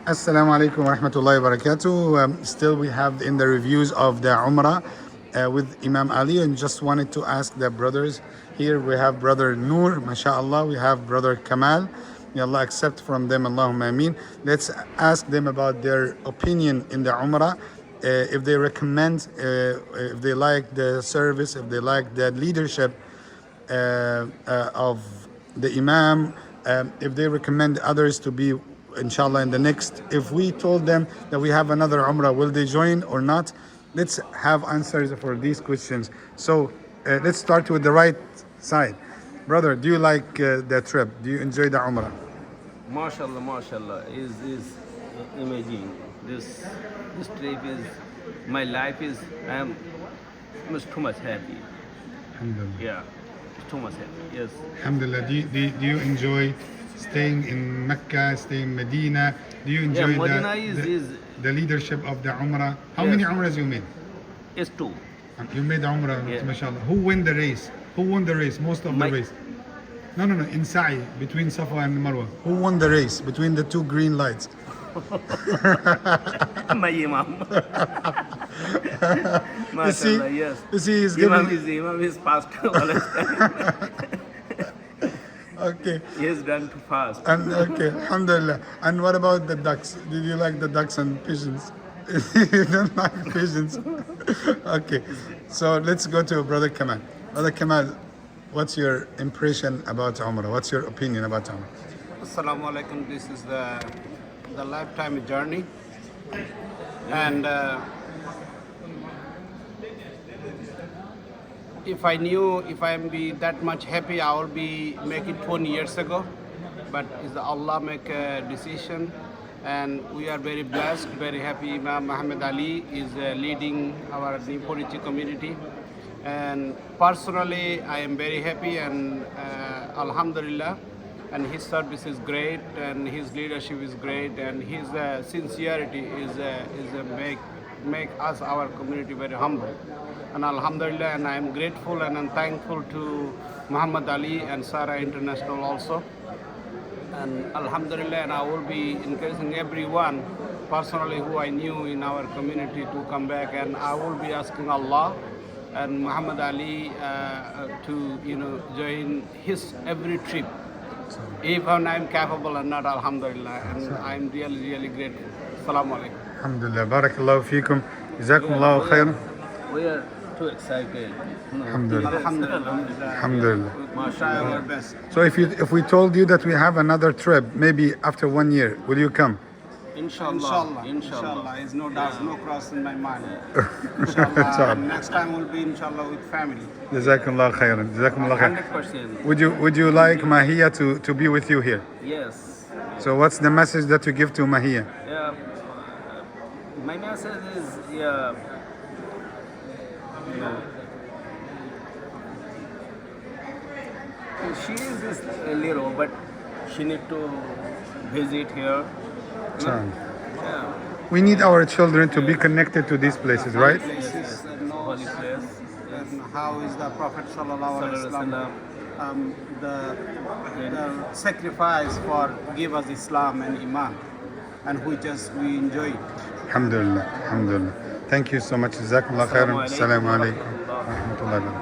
Assalamu alaikum wa rahmatullahi wa barakatuh. Still, we have in the reviews of the Umrah with Imam Ali, and just wanted to ask the brothers here. We have brother Noor, mashallah. We have brother Kamal. May Allah accept from them, Allahumma ameen. Let's ask them about their opinion in the Umrah. If they recommend, if they like the service, if they like the leadership of the Imam, if they recommend others to be, inshallah, in the next. If we told them that we have another Umrah, will they join or not? Let's have answers for these questions. So let's start with the right side. Brother, do you like the trip? Do you enjoy the Umrah? MashaAllah, MashaAllah, is imagine this trip is my life is I am too much happy. Alhamdulillah. Yeah, too much happy. Yes. Alhamdulillah. Do you enjoy staying in Mecca, staying in Medina? Do you enjoy Medina the leadership of the Umrah? How Yes. many Umrahs you made? It's two. You made Umrah, Yeah. mashallah. Who won the race? Who won the race? Most of My- the race. No. In Sa'i, between Safa and Marwa. Who won the race between the two green lights? My Imam. You see, MashaAllah, yes. you see, he's Imam is fast. okay. He is done too fast. And okay, alhamdulillah. And what about the ducks? Did you like the ducks and pigeons? You don't like pigeons? Okay, so let's go to Brother Kamal. Brother Kamal, what's your impression about Umrah? What's your opinion about Umrah? Assalamu alaikum. This is the lifetime journey, and if I knew if I'm be that much happy, I would be make it 20 years ago. But is Allah make a decision, and we are very blessed, very happy. Imam Muhammad Ali is leading our Niporichi community, and personally, I am very happy and Alhamdulillah. And his service is great, and his leadership is great, and his sincerity is make us our community very humble. And Alhamdulillah, and I am grateful and I'm thankful to Muhammad Ali and Sarah International also. And Alhamdulillah, and I will be encouraging everyone personally who I knew in our community to come back, and I will be asking Allah and Muhammad Ali to join his every trip. If I'm capable or not, Alhamdulillah, and I'm really grateful. Assalamu alaikum. Alhamdulillah. Barakallahu feekum. Jazakumullahu khairan. We are too excited. Alhamdulillah. Alhamdulillah. Alhamdulillah. We try our best. So if we told you that we have another trip, maybe after 1 year, will you come? Inshallah. Inshallah. Is no doubt, no cross in my mind. Inshallah. Inshallah. Next time will be inshallah with family. Jazakumullahu khairan. Jazakumullahu khairan. 100%. Would you like Mahia to be with you here? Yes. So what's the message that you give to Mahia? Yeah. My message is, yeah. She is just a little, but she need to visit here. Yeah. We need our children to be connected to these places, right? Places and knows Holy place. Yes. and how is the Prophet sallallahu alaihi wasallam the sacrifice for give us Islam and Iman, and we enjoy it. Alhamdulillah. Alhamdulillah. Thank you so much. Jazakumullah khairan. Assalamu alaikum. Wa rahmatullahi wa barakatuh.